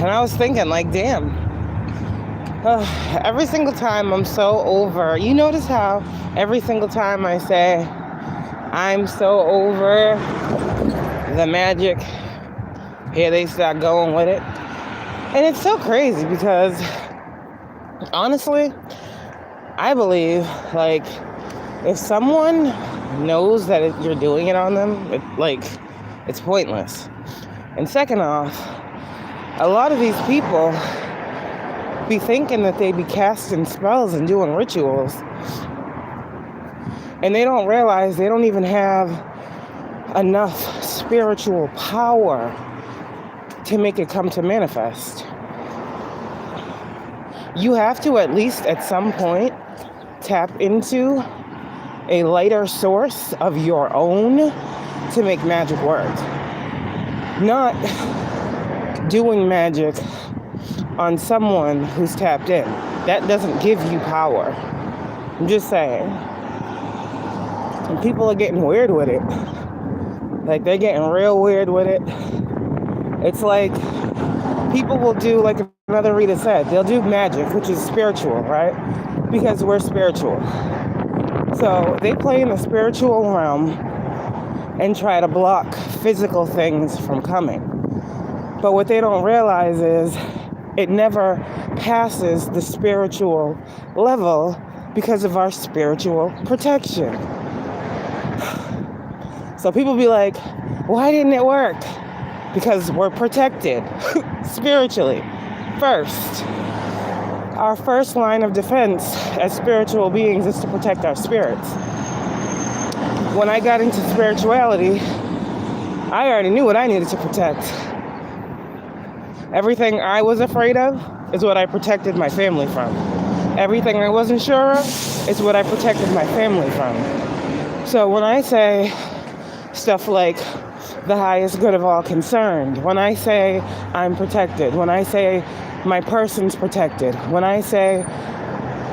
And I was thinking, like, damn, every single time I'm so over. You notice how every single time I say I'm so over the magic, here they start going with it. And it's so crazy because, honestly, I believe, like, if someone knows that you're doing it on them, it's pointless. And second off, a lot of these people be thinking that they be casting spells and doing rituals. And they don't realize they don't even have enough spiritual power to make it come to manifest. You have to at least at some point tap into a lighter source of your own to make magic work. Not doing magic on someone who's tapped in. That doesn't give you power. I'm just saying. And people are getting weird with it. Like, they're getting real weird with it. It's like people will do, like another reader said, they'll do magic, which is spiritual, right? Because we're spiritual. So they play in the spiritual realm and try to block physical things from coming. But what they don't realize is it never passes the spiritual level because of our spiritual protection. So people be like, why didn't it work? Because we're protected spiritually. First, our first line of defense as spiritual beings is to protect our spirits. When I got into spirituality, I already knew what I needed to protect. Everything I was afraid of is what I protected my family from. Everything I wasn't sure of is what I protected my family from. So when I say stuff like the highest good of all concerned, when I say I'm protected, when I say my person's protected, when I say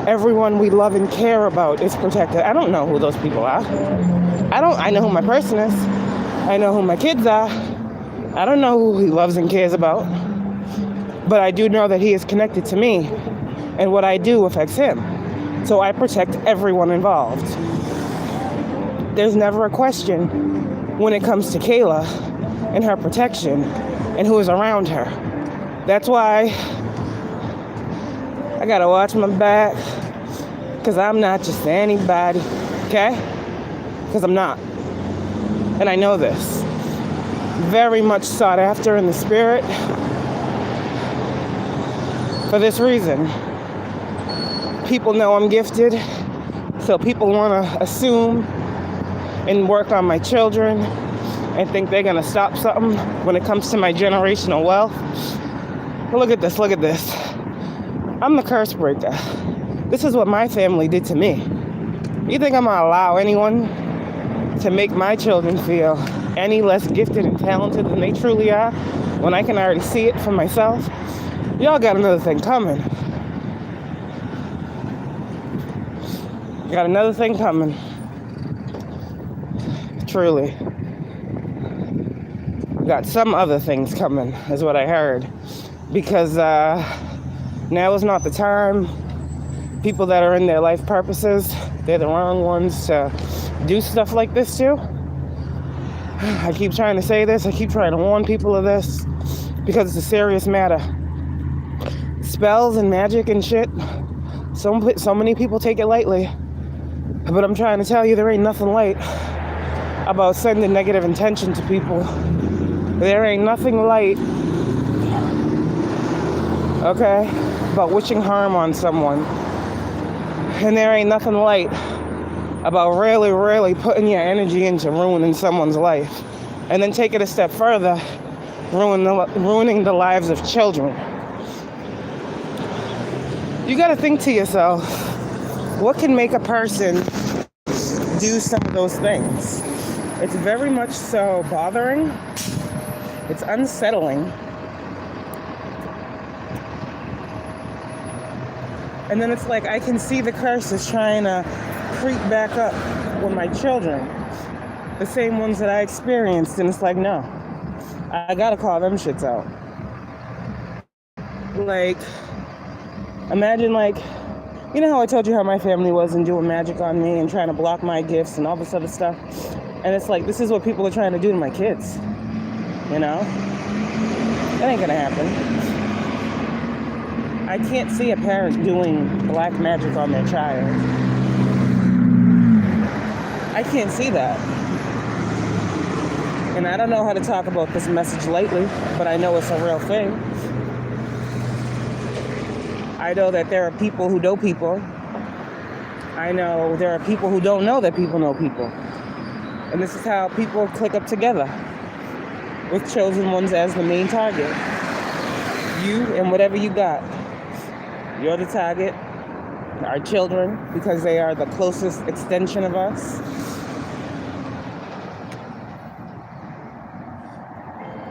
everyone we love and care about is protected, I don't know who those people are. I know who my person is. I know who my kids are. I don't know who he loves and cares about. But I do know that he is connected to me, and what I do affects him. So I protect everyone involved. There's never a question when it comes to Kayla and her protection and who is around her. That's why I gotta watch my back, because I'm not just anybody, okay? Because I'm not. And I know this. Very much sought after in the spirit. For this reason, people know I'm gifted, so people want to assume and work on my children and think they're going to stop something when it comes to my generational wealth. But look at this, look at this. I'm the curse breaker. This is what my family did to me. You think I'm going to allow anyone to make my children feel any less gifted and talented than they truly are when I can already see it for myself? Y'all got another thing coming. Got another thing coming. Truly. Got some other things coming, is what I heard. Because now is not the time. People that are in their life purposes, they're the wrong ones to do stuff like this to. I keep trying to say this. I keep trying to warn people of this. Because it's a serious matter. Spells and magic and shit, so many people take it lightly. But I'm trying to tell you, there ain't nothing light about sending negative intention to people. There ain't nothing light, okay, about wishing harm on someone. And there ain't nothing light about really putting your energy into ruining someone's life. And then take it a step further, ruining the lives of children. You gotta think to yourself, what can make a person do some of those things? It's very much so bothering. It's unsettling. And then it's like I can see the curses trying to creep back up with my children. The same ones that I experienced. And it's like, no, I gotta call them shits out. Like, imagine like, you know how I told you how my family was and doing magic on me and trying to block my gifts and all this other stuff? And it's like, this is what people are trying to do to my kids. You know? That ain't gonna happen. I can't see a parent doing black magic on their child. I can't see that. And I don't know how to talk about this message lightly, but I know it's a real thing. I know that there are people who know people. I know there are people who don't know that people know people. And this is how people click up together, with chosen ones as the main target. You and whatever you got. You're the target. Our children, because they are the closest extension of us.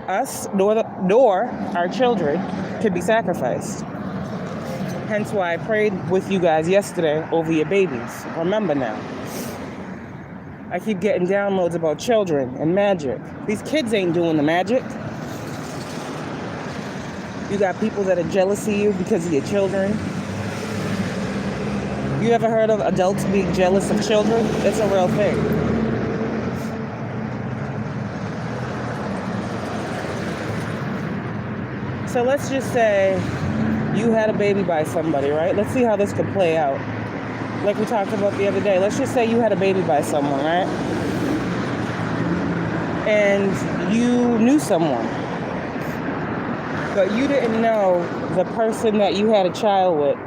Us, nor our children, can be sacrificed. Hence why I prayed with you guys yesterday over your babies. Remember now. I keep getting downloads about children and magic. These kids ain't doing the magic. You got people that are jealous of you because of your children. You ever heard of adults being jealous of children? It's a real thing. So let's just say you had a baby by somebody, right? Let's see how this could play out. Like we talked about the other day. Let's just say you had a baby by someone, right? And you knew someone. But you didn't know the person that you had a child with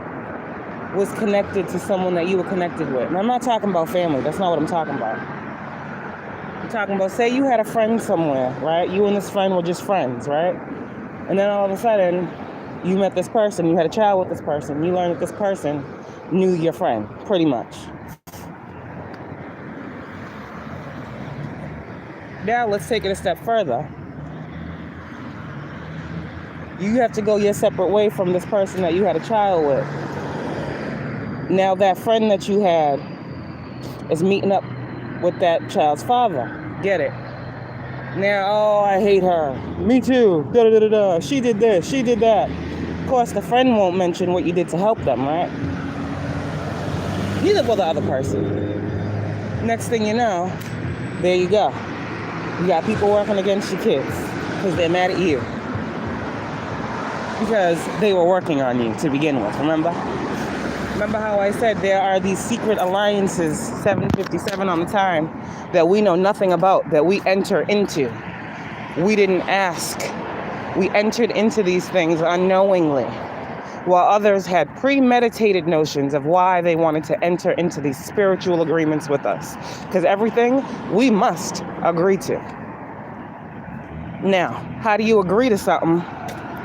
was connected to someone that you were connected with. And I'm not talking about family. That's not what I'm talking about. I'm talking about, say you had a friend somewhere, right? You and this friend were just friends, right? And then all of a sudden, you met this person. You had a child with this person. You learned that this person knew your friend, pretty much. Now let's take it a step further. You have to go your separate way from this person that you had a child with. Now that friend that you had is meeting up with that child's father. Get it? Now, oh, I hate her. Me too. Da da da da. She did this. She did that. Of course, the friend won't mention what you did to help them, right? Neither will the other person. Next thing you know, there you go. You got people working against your kids because they're mad at you. Because they were working on you to begin with, remember? Remember how I said there are these secret alliances, 757 on the time, that we know nothing about, that we enter into. We didn't ask. We entered into these things unknowingly, while others had premeditated notions of why they wanted to enter into these spiritual agreements with us. Because everything we must agree to. Now, how do you agree to something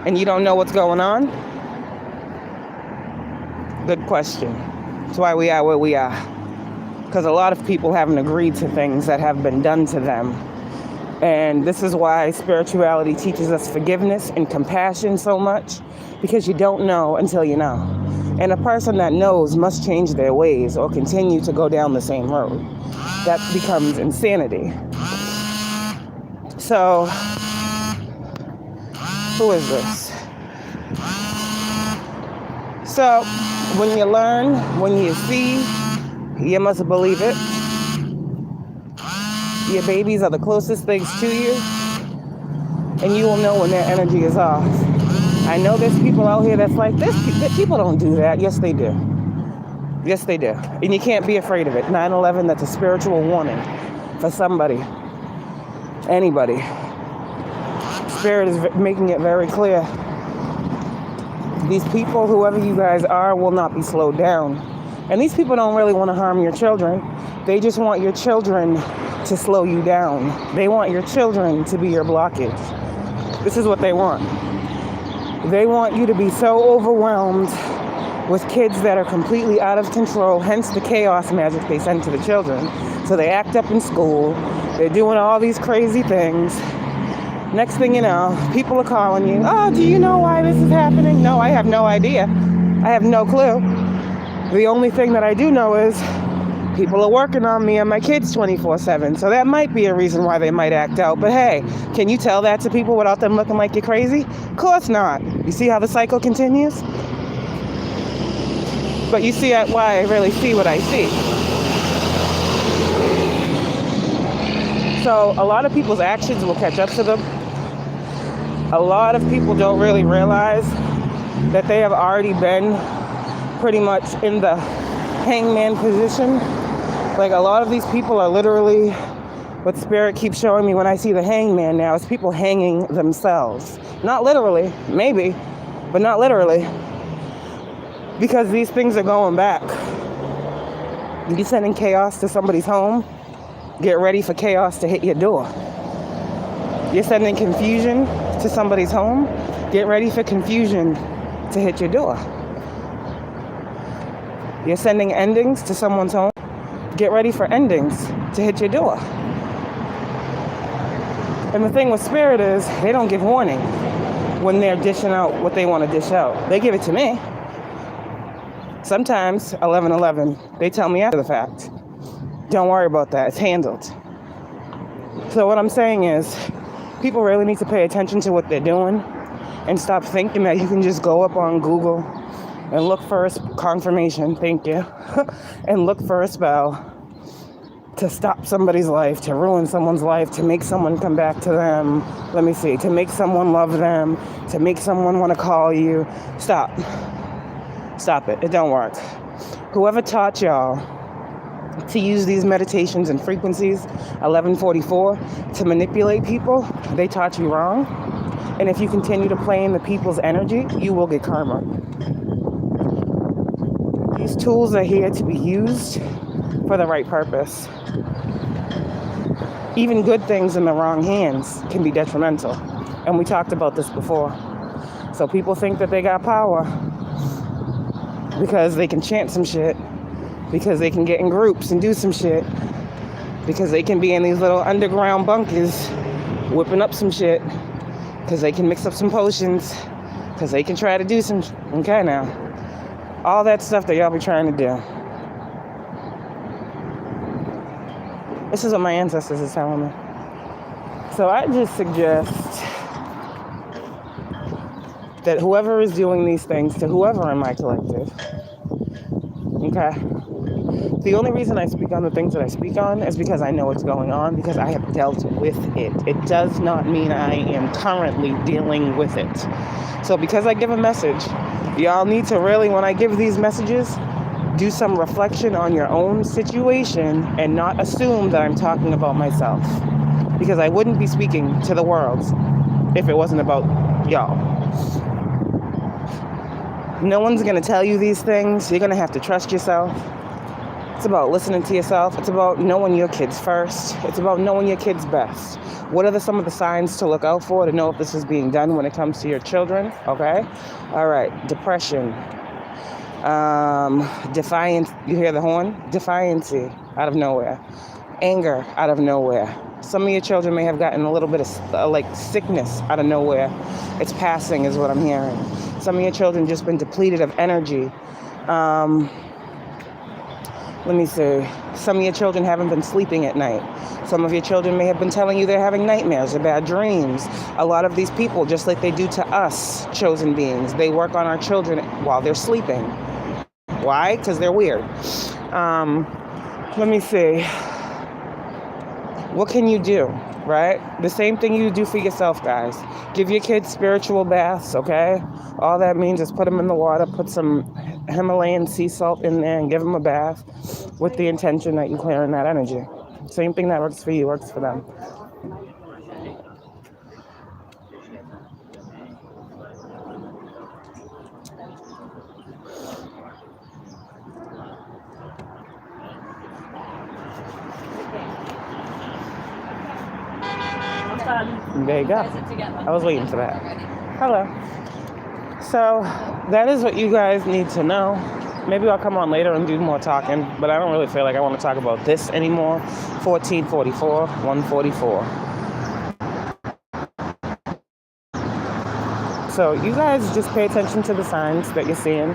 and you don't know what's going on? Good question. That's why we are where we are. Because a lot of people haven't agreed to things that have been done to them. And this is why spirituality teaches us forgiveness and compassion so much. Because you don't know until you know. And a person that knows must change their ways or continue to go down the same road. That becomes insanity. So, who is this? So, when you learn, when you see, you must believe it. Your babies are the closest things to you, and you will know when their energy is off. I know there's people out here that's like, people don't do that. Yes, they do. Yes, they do. And you can't be afraid of it. 9/11, that's a spiritual warning for somebody, anybody. Spirit is making it very clear. These people, whoever you guys are, will not be slowed down. And these people don't really want to harm your children. They just want your children to slow you down. They want your children to be your blockage. This is what they want. They want you to be so overwhelmed with kids that are completely out of control, hence the chaos magic they send to the children. So they act up in school. They're doing all these crazy things. Next thing you know, people are calling you. Oh, do you know why this is happening? No, I have no idea. I have no clue. The only thing that I do know is People are working on me and my kids 24/7, so that might be a reason why they might act out. But hey, can you tell that to people without them looking like you're crazy? Of course not. You see how the cycle continues? But you see why I really see what I see. So a lot of people's actions will catch up to them. A lot of people don't really realize that they have already been pretty much in the hangman position. Like, a lot of these people are literally, what Spirit keeps showing me when I see the hangman now, is people hanging themselves. Not literally, maybe, but not literally. Because these things are going back. You're sending chaos to somebody's home. Get ready for chaos to hit your door. You're sending confusion to somebody's home. Get ready for confusion to hit your door. You're sending endings to someone's home. Get ready for endings to hit your door. And the thing with Spirit is, they don't give warning when they're dishing out what they want to dish out. They give it to me. Sometimes, 11:11, they tell me after the fact. Don't worry about that. It's handled. So what I'm saying is, people really need to pay attention to what they're doing and stop thinking that you can just go up on Google and look for a confirmation, thank you, and look for a spell to stop somebody's life, to ruin someone's life, to make someone come back to them, to make someone love them, to make someone want to call you. Stop it, it don't work. Whoever taught y'all to use these meditations and frequencies, 1144, to manipulate people, they taught you wrong. And if you continue to play in the people's energy, you will get karma. These tools are here to be used for the right purpose. Even good things in the wrong hands can be detrimental. And we talked about this before. So people think that they got power because they can chant some shit, because they can get in groups and do some shit, because they can be in these little underground bunkers whipping up some shit, because they can mix up some potions, because they can try to do some okay now. All that stuff that y'all be trying to do. This is what my ancestors are telling me. So I just suggest that whoever is doing these things to whoever in my collective, okay? The only reason I speak on the things that I speak on is because I know what's going on, because I have dealt with it. It does not mean I am currently dealing with it. So because I give a message, y'all need to really, when I give these messages, do some reflection on your own situation and not assume that I'm talking about myself. Because I wouldn't be speaking to the world if it wasn't about y'all. No one's going to tell you these things. You're going to have to trust yourself. It's about listening to yourself. It's about knowing your kids first. It's about knowing your kids best. What are some of the signs to look out for to know if this is being done when it comes to your children? Okay? All right. Depression. Defiance. You hear the horn? Defiancy out of nowhere. Anger out of nowhere. Some of your children may have gotten a little bit of sickness out of nowhere. It's passing is what I'm hearing. Some of your children just been depleted of energy. Let me see. Some of your children haven't been sleeping at night. Some of your children may have been telling you they're having nightmares or bad dreams. A lot of these people, just like they do to us, chosen beings, they work on our children while they're sleeping. Why? Because they're weird. Let me see. What can you do, right? The same thing you do for yourself, guys. Give your kids spiritual baths, okay? All that means is put them in the water, put some Himalayan sea salt in there and give them a bath with the intention that you're clearing that energy. Same thing that works for you works for them. There you go. I was waiting for that. Hello. So that is what you guys need to know. Maybe I'll come on later and do more talking, but I don't really feel like I want to talk about this anymore. 1444, 144. So you guys just pay attention to the signs that you're seeing.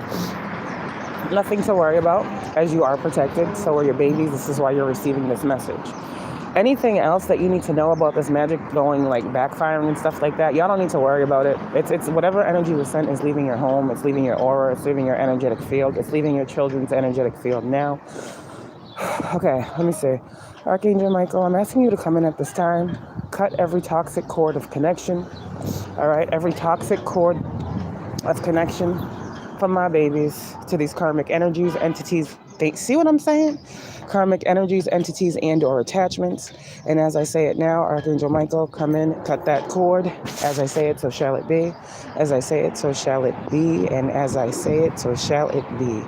Nothing to worry about, as you are protected. So are your babies. This is why you're receiving this message. Anything else that you need to know about this magic going like backfiring and stuff like that, y'all don't need to worry about it. It's whatever energy was sent is leaving your home, it's leaving your aura, it's leaving your energetic field, it's leaving your children's energetic field now. Okay, let me see. Archangel Michael, I'm asking you to come in at this time. Cut every toxic cord of connection. All right, every toxic cord of connection from my babies to these karmic energies, entities. See what I'm saying? Karmic energies, entities, and or attachments. And as I say it now, Archangel Michael, come in, cut that cord. As I say it, so shall it be. As I say it, so shall it be. And as I say it, so shall it be.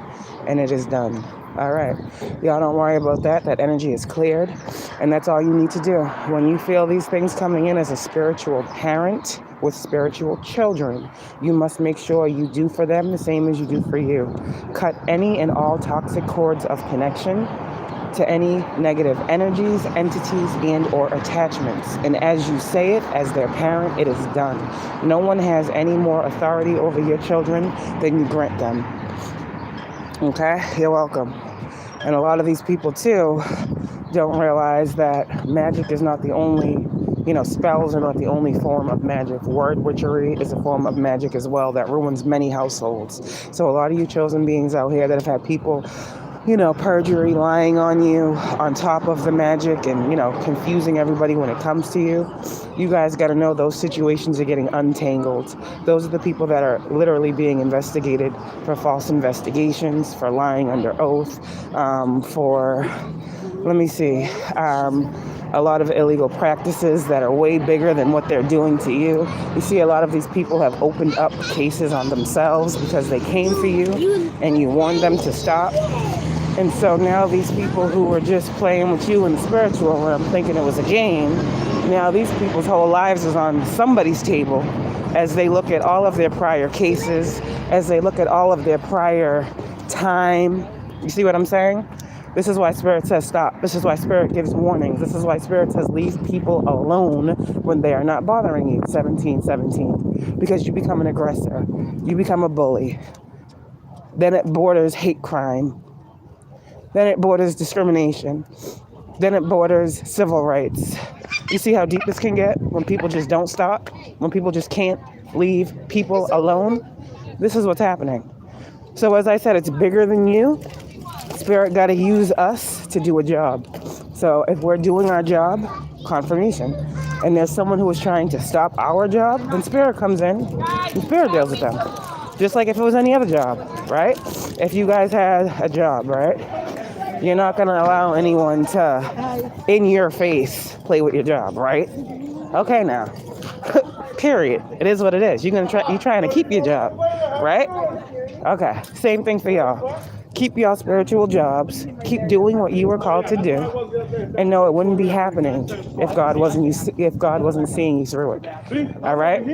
And it is done. All right. Y'all don't worry about that. That energy is cleared. And that's all you need to do. When you feel these things coming in as a spiritual parent with spiritual children, you must make sure you do for them the same as you do for you. Cut any and all toxic cords of connection to any negative energies, entities, and or attachments. And as you say it, as their parent, it is done. No one has any more authority over your children than you grant them. Okay? You're welcome. And a lot of these people, too, don't realize that magic is not the only, spells are not the only form of magic. Word witchery is a form of magic as well that ruins many households. So a lot of you chosen beings out here that have had people, perjury, lying on you on top of the magic and, confusing everybody when it comes to you. You guys got to know those situations are getting untangled. Those are the people that are literally being investigated for false investigations, for lying under oath, a lot of illegal practices that are way bigger than what they're doing to you. You see, a lot of these people have opened up cases on themselves because they came for you and you warned them to stop. And so now these people who were just playing with you in the spiritual realm thinking it was a game, now these people's whole lives is on somebody's table as they look at all of their prior cases, as they look at all of their prior time. You see what I'm saying? This is why Spirit says stop. This is why Spirit gives warnings. This is why Spirit says leave people alone when they are not bothering you. 1717. Because you become an aggressor. You become a bully. Then it borders hate crime. Then it borders discrimination. Then it borders civil rights. You see how deep this can get when people just don't stop? When people just can't leave people alone? This is what's happening. So as I said, it's bigger than you. Spirit got to use us to do a job. So if we're doing our job, confirmation, and there's someone who is trying to stop our job, then Spirit comes in and Spirit deals with them. Just like if it was any other job, right? If you guys had a job, right? You're not going to allow anyone to, in your face, play with your job, right? Okay, now. Period. It is what it is. You're trying to keep your job, right? Okay. Same thing for y'all. Keep y'all spiritual jobs. Keep doing what you were called to do, and know it wouldn't be happening if God wasn't seeing you through it. All right?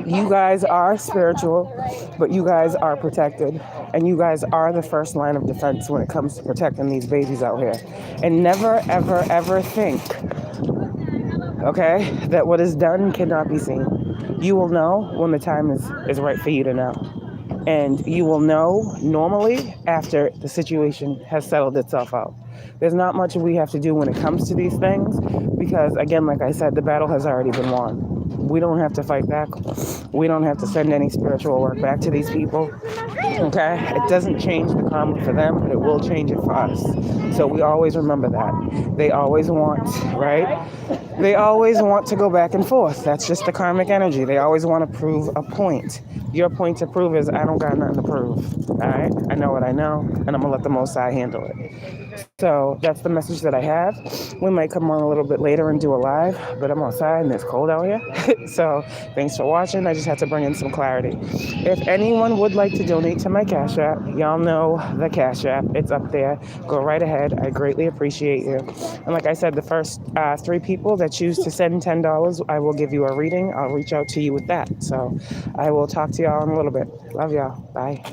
You guys are spiritual, but you guys are protected, and you guys are the first line of defense when it comes to protecting these babies out here. And never, ever, ever think, okay, that what is done cannot be seen. You will know when the time is right for you to know. And you will know normally after the situation has settled itself out. There's not much we have to do when it comes to these things because, again, like I said, the battle has already been won. We don't have to fight back. We don't have to send any spiritual work back to these people. Okay? It doesn't change the karma for them, but it will change it for us. So we always remember that. They always want, right? They always want to go back and forth. That's just the karmic energy. They always want to prove a point. Your point to prove is I don't got nothing to prove. All right? I know what I know, and I'm going to let the Most High handle it. So that's the message that I have. We might come on a little bit later and do a live, but I'm outside and it's cold out here. So thanks for watching. I just had to bring in some clarity. If anyone would like to donate to my Cashapp, y'all know the Cashapp. It's up there. Go right ahead. I greatly appreciate you. And like I said, the first 3 people that choose to send $10, I will give you a reading. I'll reach out to you with that. So I will talk to y'all in a little bit. Love y'all. Bye.